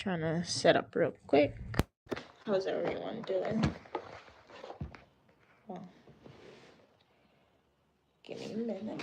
Trying to set up real quick. How's everyone doing? Oh, give me a minute.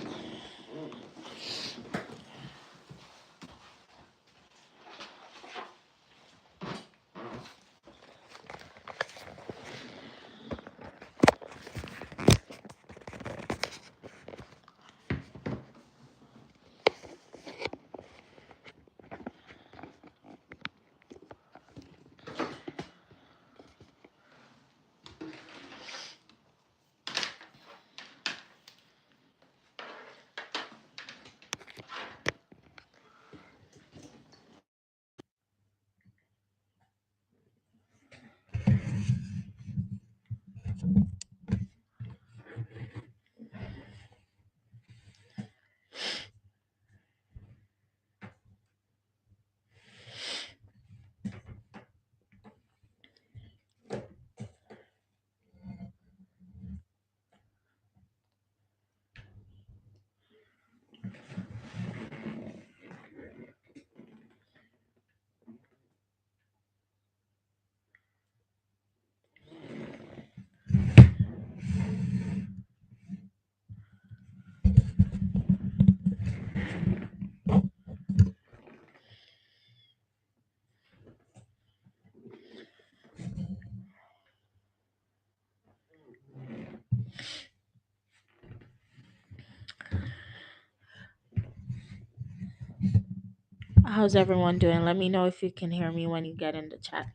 How's everyone doing? Let me know if you can hear me when you get in the chat.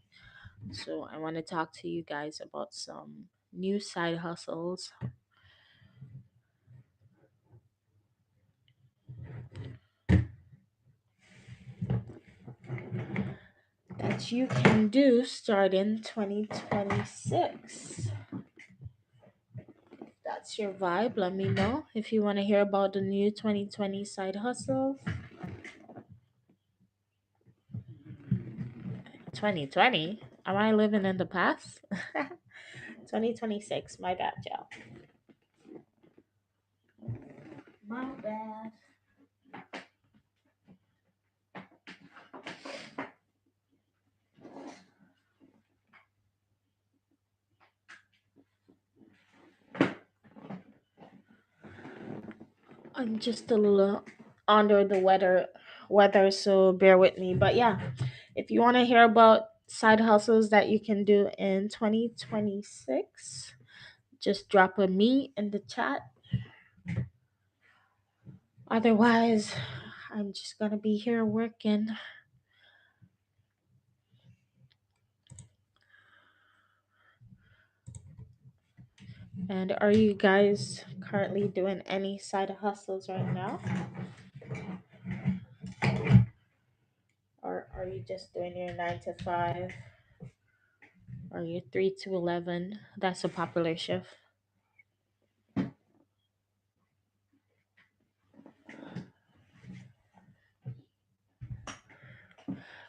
So, I want to talk to you guys about some new side hustles that you can do starting 2026. That's your vibe. Let me know if you want to hear about the new 2020 side hustle. 2020? Am I living in the past? 2026. My bad, y'all. My bad. I'm just a little under the weather, so bear with me. But yeah, if you want to hear about side hustles that you can do in 2026, just drop a me in the chat. Otherwise, I'm just gonna be here working. And are you guys currently doing any side hustles right now? Or are you just doing your 9 to 5 or your 3 to 11? That's a popular shift.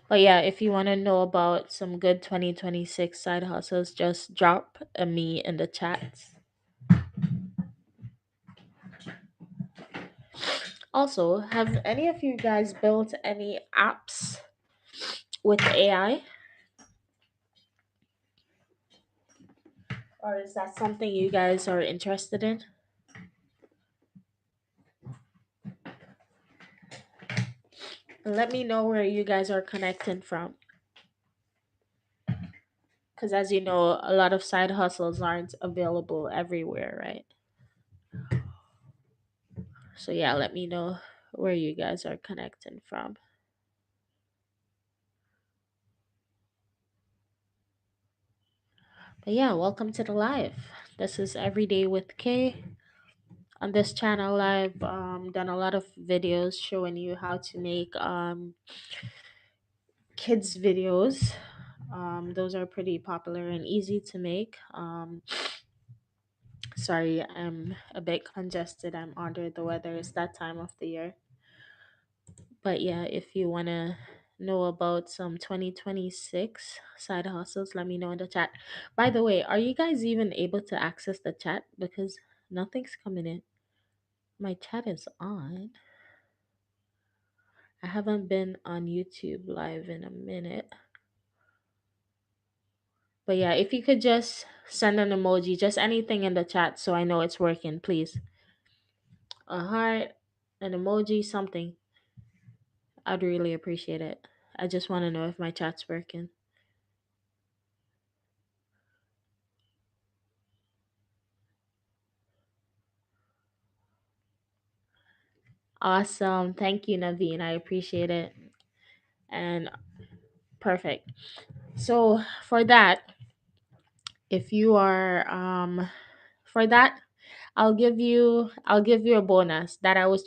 But yeah, if you want to know about some good 2026 side hustles, just drop a me in the chat. Also, have any of you guys built any apps with AI? Or is that something you guys are interested in? Let me know where you guys are connecting from. Because as you know, a lot of side hustles aren't available everywhere, right? So yeah, let me know where you guys are connecting from. But yeah, welcome to the live. This is Everyday with Kay. On this channel, I've done a lot of videos showing you how to make kids videos. Those are pretty popular and easy to make. Sorry, I'm a bit congested. I'm under the weather. It's that time of the year. But yeah, if you want to know about some 2026 side hustles, let me know in the chat. By the way, are you guys even able to access the chat? Because nothing's coming in. My chat is on. I haven't been on YouTube live in a minute. But yeah, if you could just send an emoji, just anything in the chat so I know it's working, please. A heart, an emoji, something. I'd really appreciate it. I just want to know if my chat's working. Awesome. Thank you, Naveen. I appreciate it. And perfect. So for that, if you are for that, I'll give you a bonus that I was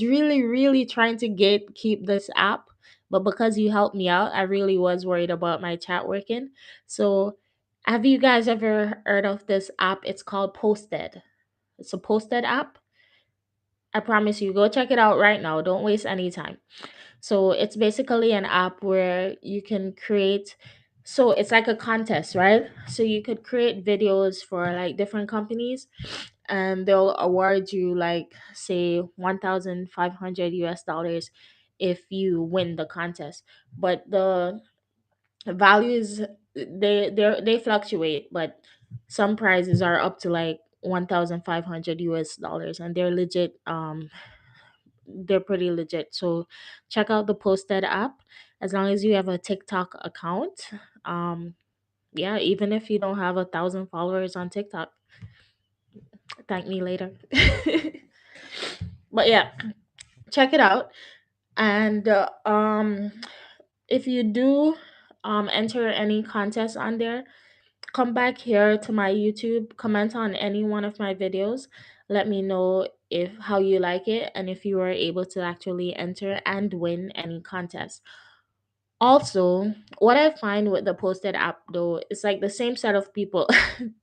really trying to get keep this app, but because you helped me out, I really was worried about my chat working. So have you guys ever heard of this app? It's called Posted. It's a Posted app. I promise you, go check it out right now. Don't waste any time. So it's basically an app where you can create, so it's like a contest, right? So you could create videos for like different companies, and they'll award you like say 1,500 US dollars if you win the contest. But the values, they fluctuate, but some prizes are up to like 1,500 US dollars, and they're pretty legit. So check out the Posted app. As long as you have a TikTok account, um, yeah, even if you don't have 1,000 followers on TikTok, thank me later. But yeah, check it out. And if you do enter any contest on there, come back here to my YouTube, comment on any one of my videos. Let me know if how you like it and if you were able to actually enter and win any contest. Also, what I find with the Posted app though, it's like the same set of people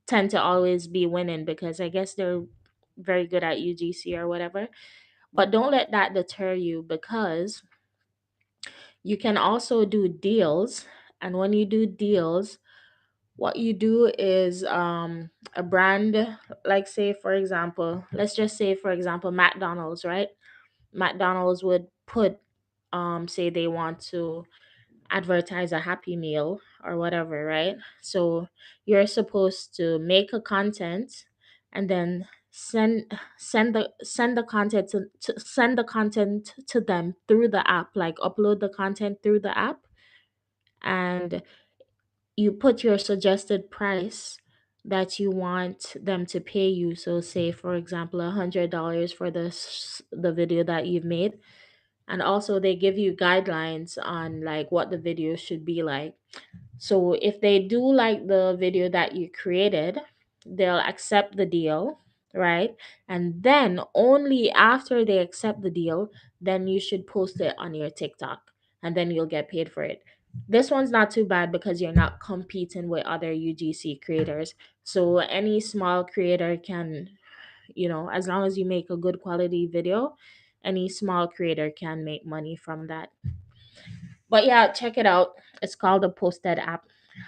tend to always be winning because I guess they're very good at UGC or whatever. But don't let that deter you, because you can also do deals. And when you do deals, what you do is a brand, like say for example, let's just say for example McDonald's, right? McDonald's would put say they want to advertise a happy meal or whatever, right? So you're supposed to make a content and then send the content to send the content to them through the app, like upload the content through the app, and you put your suggested price that you want them to pay you. So say for example $100 for the video that you've made, and also they give you guidelines on like what the video should be like. So if they do like the video that you created, they'll accept the deal, right? And then only after they accept the deal, then you should post it on your TikTok, and then you'll get paid for it. This one's not too bad because you're not competing with other UGC creators. So any small creator can, as long as you make a good quality video, any small creator can make money from that. But yeah, check it out. It's called the Posted app.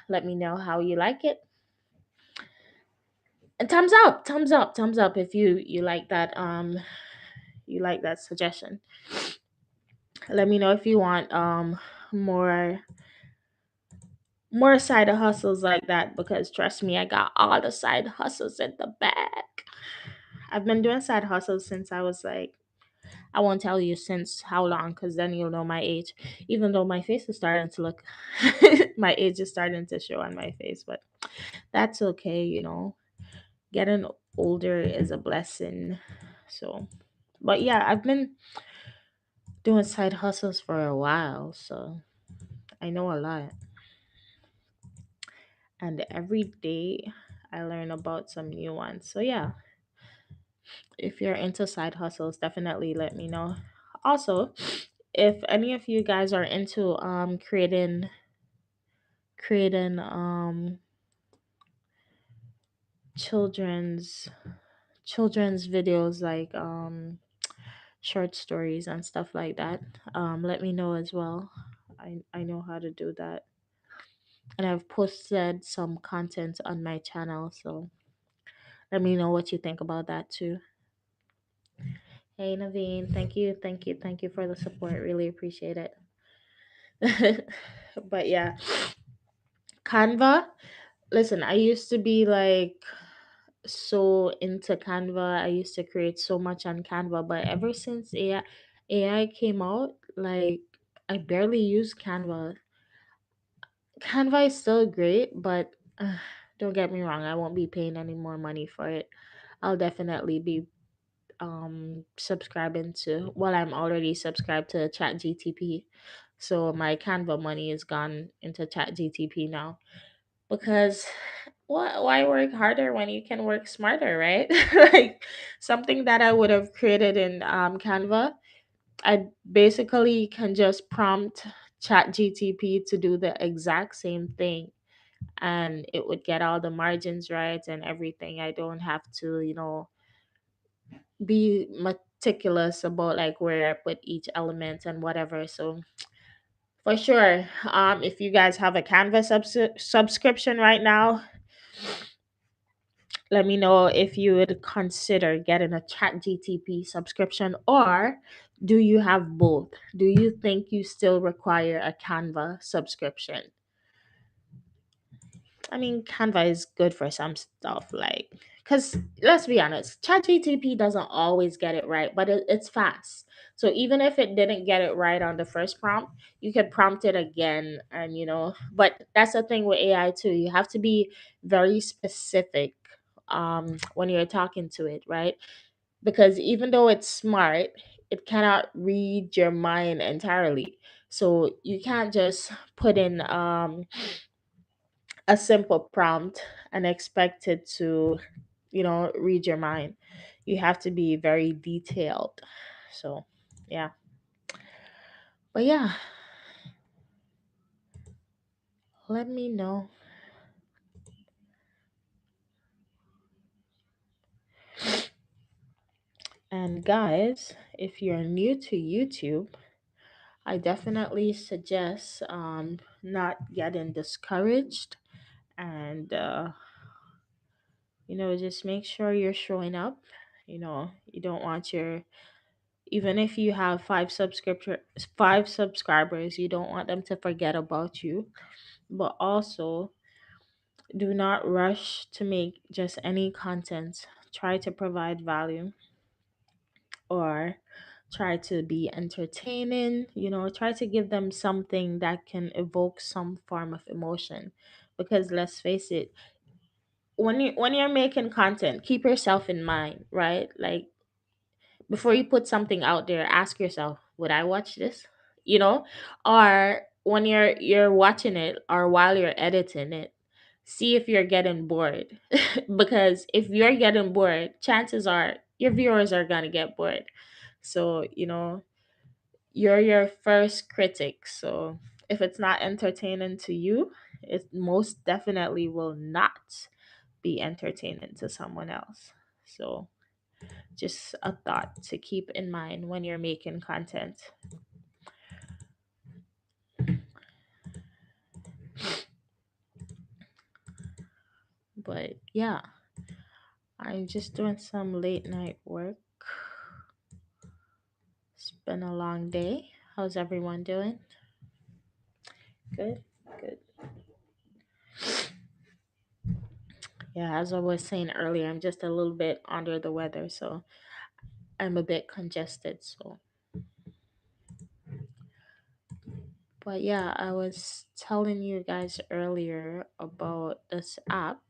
Let me know how you like it. And thumbs up, thumbs up, thumbs up if you like that suggestion. Let me know if you want more more side hustles like that, because trust me, I got all the side hustles in the back. I've been doing side hustles since I was like, I won't tell you since how long, because then you'll know my age. Even though my face is starting to look, my age is starting to show on my face, but that's okay. Getting older is a blessing. So, but yeah, I've been doing side hustles for a while, so I know a lot. And every day I learn about some new ones. So, yeah, if you're into side hustles, definitely let me know. Also, if any of you guys are into creating children's children's videos, like short stories and stuff like that, let me know as well. I know how to do that, and I've posted some content on my channel, so let me know what you think about that too. Hey Naveen, thank you for the support, really appreciate it. But yeah, Canva. Listen, I used to be like so into Canva. I used to create so much on Canva, but ever since AI came out, like I barely use Canva. Canva is still great, but don't get me wrong, I won't be paying any more money for it. I'll definitely be subscribing to, well, I'm already subscribed to ChatGTP. So my Canva money is gone into ChatGTP now because why work harder when you can work smarter, right? Like something that I would have created in Canva, I basically can just prompt ChatGTP to do the exact same thing, and it would get all the margins right and everything. I don't have to, be meticulous about like where I put each element and whatever. So for sure, if you guys have a Canva subscription right now, let me know if you would consider getting a Chat GTP subscription, or do you have both? Do you think you still require a Canva subscription? I mean, Canva is good for some stuff, like, because let's be honest, ChatGTP doesn't always get it right, but it's fast. So even if it didn't get it right on the first prompt, you could prompt it again, and But that's the thing with AI too. You have to be very specific when you're talking to it, right? Because even though it's smart, it cannot read your mind entirely. So you can't just put in a simple prompt and expect it to, read your mind. You have to be very detailed. So, yeah. But yeah, let me know. And guys, if you're new to YouTube, I definitely suggest not getting discouraged, and just make sure you're showing up. You don't want your, even if you have five subscribers, you don't want them to forget about you. But also, do not rush to make just any content. Try to provide value, or try to be entertaining. Try to give them something that can evoke some form of emotion. Because let's face it, when you're making content, keep yourself in mind, right? Like, before you put something out there, ask yourself, would I watch this? You know? Or when you're watching it, or while you're editing it, see if you're getting bored. Because if you're getting bored, chances are your viewers are going to get bored. So, you're your first critic. So, if it's not entertaining to you, it most definitely will not be entertaining to someone else. So, just a thought to keep in mind when you're making content. But yeah, I'm just doing some late night work. It's been a long day. How's everyone doing? Good, good. Yeah, as I was saying earlier, I'm just a little bit under the weather, so I'm a bit congested. So, but yeah, I was telling you guys earlier about this app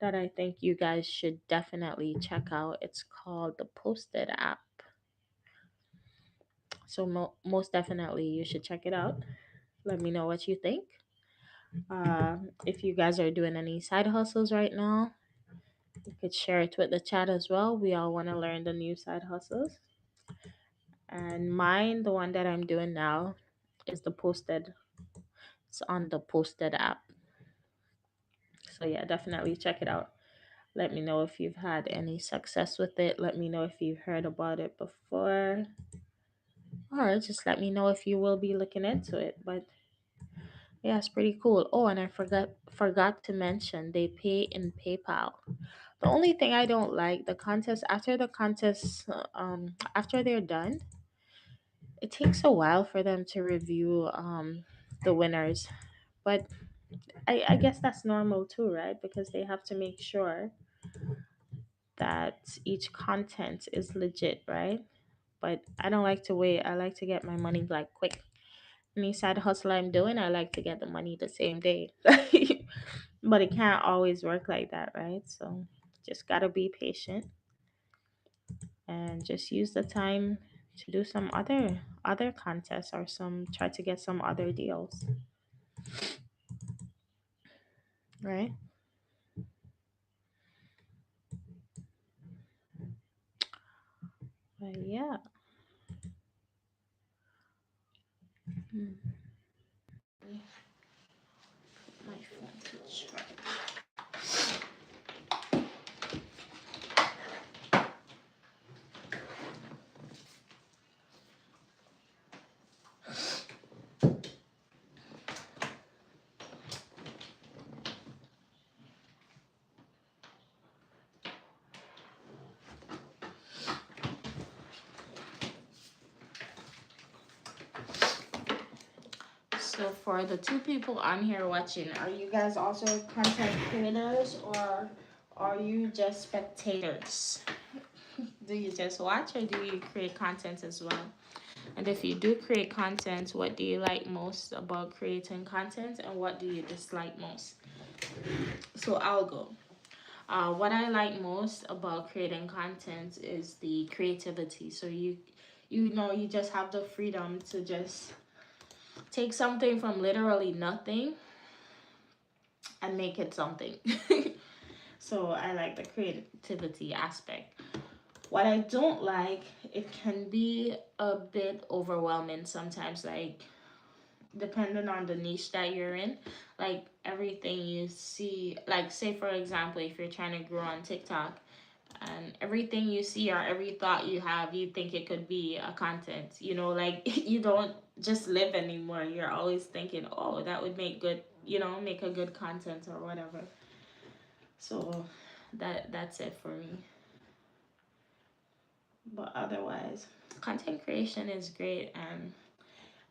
that I think you guys should definitely check out. It's called the Posted app. So most definitely, you should check it out. Let me know what you think. If you guys are doing any side hustles right now, you could share it with the chat as well. We all want to learn the new side hustles. And mine, the one that I'm doing now, is the Posted. It's on the Posted app. So yeah, definitely check it out. Let me know if you've had any success with it. Let me know if you've heard about it before. Or just let me know if you will be looking into it. But yeah, it's pretty cool. Oh, and I forgot to mention they pay in PayPal. The only thing I don't like, after they're done, it takes a while for them to review the winners. But I guess that's normal too, right? Because they have to make sure that each content is legit, right? But I don't like to wait. I like to get my money like quick. Any side hustle I'm doing, I like to get the money the same day. But it can't always work like that, right? So just gotta be patient and just use the time to do some other contests or some try to get some other deals, right? But yeah. Mm, my phone to charge. So for the two people on here watching, are you guys also content creators or are you just spectators? Do you just watch or do you create content as well? And if you do create content, what do you like most about creating content and what do you dislike most? So I'll go. What I like most about creating content is the creativity. So you just have the freedom to just take something from literally nothing and make it something. So I like the creativity aspect. What I don't like, it can be a bit overwhelming sometimes, like depending on the niche that you're in. Like everything you see, like say for example, if you're trying to grow on TikTok and everything you see or every thought you have, you think it could be a content, like you don't just live anymore. You're always thinking, oh, that would make good, make a good content or whatever. So that's it for me. But otherwise, content creation is great, and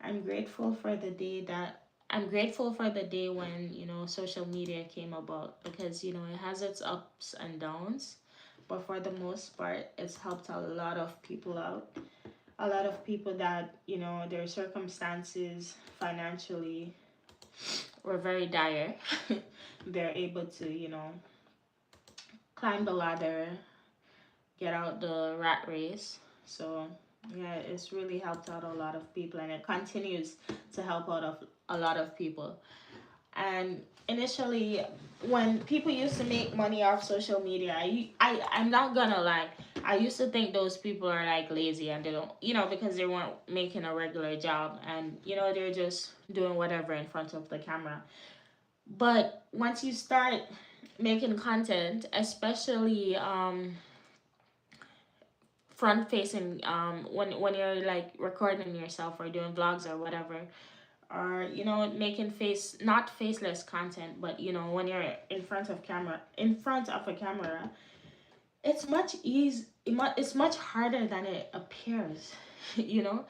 I'm grateful for the day that I'm grateful for the day when, social media came about because, it has its ups and downs. But for the most part, it's helped a lot of people out. A lot of people that, their circumstances financially were very dire. They're able to, climb the ladder, get out the rat race. So yeah, it's really helped out a lot of people and it continues to help out of a lot of people. And initially, when people used to make money off social media, I'm not gonna lie, I used to think those people are like lazy and they don't, because they weren't making a regular job and they're just doing whatever in front of the camera. But once you start making content, especially front facing, when you're like recording yourself or doing vlogs or whatever, or making not faceless content, but when you're in front of a camera, it's it's much harder than it appears. you know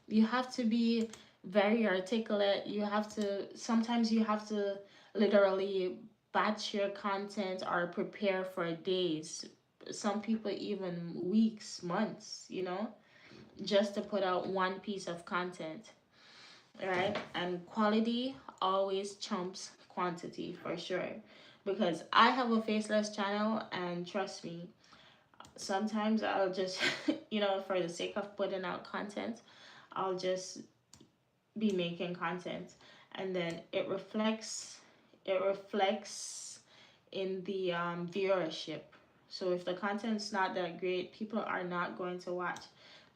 you have to be very articulate. Sometimes you have to literally batch your content or prepare for days, some people even weeks, months, just to put out one piece of content, right? And quality always trumps quantity for sure. Because I have a faceless channel, and trust me, sometimes I'll just, for the sake of putting out content, I'll just be making content, and then it reflects in the viewership. So if the content's not that great, people are not going to watch.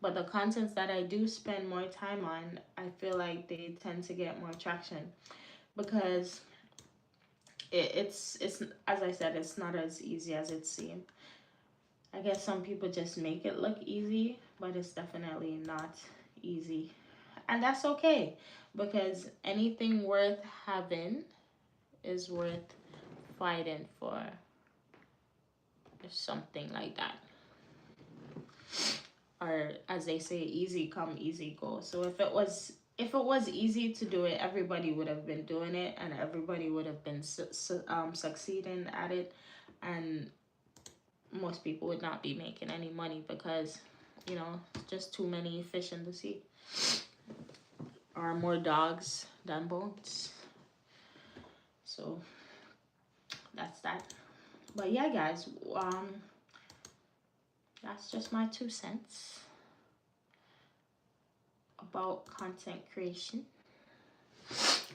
But the contents that I do spend more time on, I feel like they tend to get more traction because it's as I said, it's not as easy as it seems. I guess some people just make it look easy, but it's definitely not easy. And that's okay because anything worth having is worth fighting for, something like that. Or as they say, easy come, easy go. So if it was easy to do it, everybody would have been doing it, and everybody would have been succeeding at it, and most people would not be making any money because, you know, just too many fish in the sea, or more dogs than boats. So that's that. But yeah, guys, that's just my 2 cents about content creation,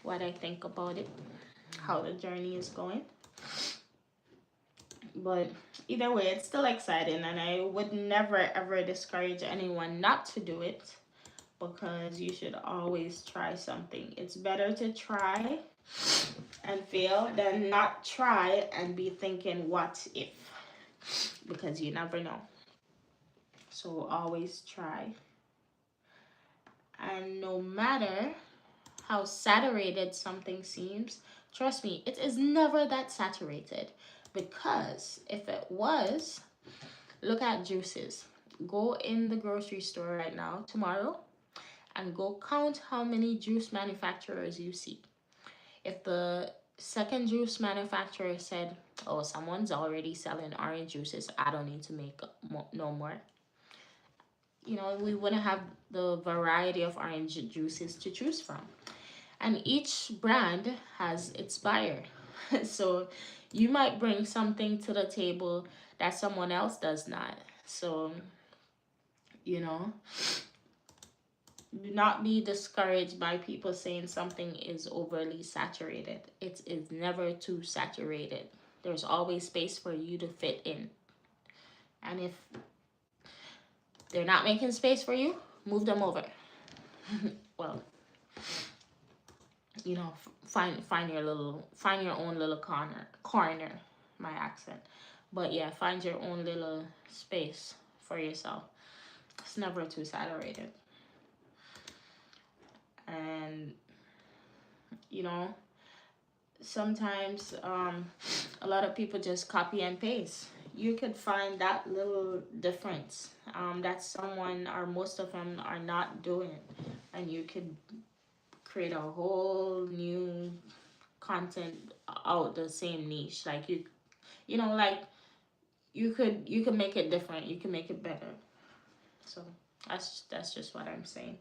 what I think about it, how the journey is going. But either way, it's still exciting, and I would never ever discourage anyone not to do it, because you should always try something. It's better to try and fail than not try and be thinking, what if? Because you never know. So always try. And no matter how saturated something seems, trust me, it is never that saturated. Because if it was, look at juices. Go in the grocery store right now, tomorrow, and go count how many juice manufacturers you see. If the second juice manufacturer said, oh, someone's already selling orange juices, I don't need to make no more, you know, we wouldn't have the variety of orange juices to choose from. And each brand has its buyer. So you might bring something to the table that someone else does not. So, you know, do not be discouraged by people saying something is overly saturated. It is never too saturated. There's always space for you to fit in. And if they're not making space for you, move them over. Well, you know, find your own little corner, my accent. But yeah, find your own little space for yourself. It's never too saturated. And you know, sometimes a lot of people just copy and paste. You could find that little difference that someone or most of them are not doing, and you could create a whole new content out the same niche. Like you know, like you could make it different. You can make it better. So that's just what I'm saying.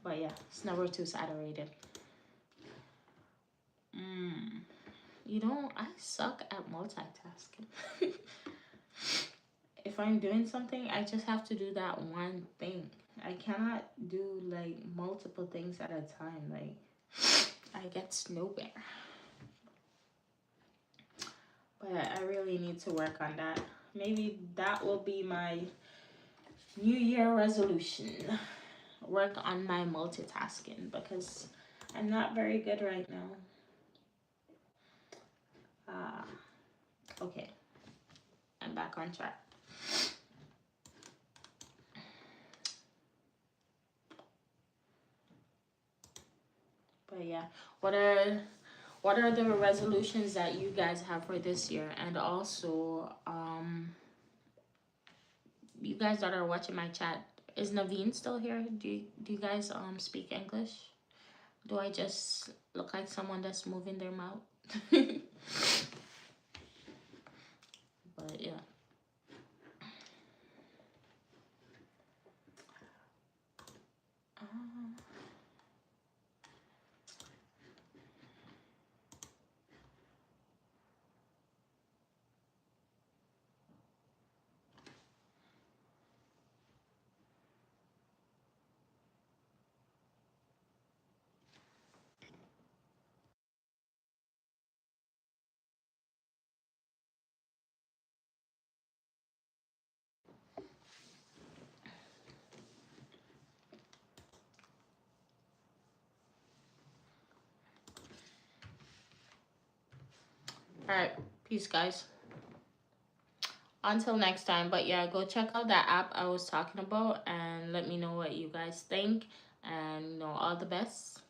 But yeah, it's never too saturated. You know, I suck at multitasking. If I'm doing something, I just have to do that one thing. I cannot do like multiple things at a time. Like I get snowbear. But I really need to work on that. Maybe that will be my New Year resolution. Work on my multitasking because I'm not very good right now. Okay, I'm back on track. But yeah, what are the resolutions that you guys have for this year? And also, you guys that are watching my chat, is Naveen still here? Do you guys speak English? Do I just look like someone that's moving their mouth? But yeah. All right, peace, guys. Until next time. But yeah, go check out that app I was talking about and let me know what you guys think. And all the best.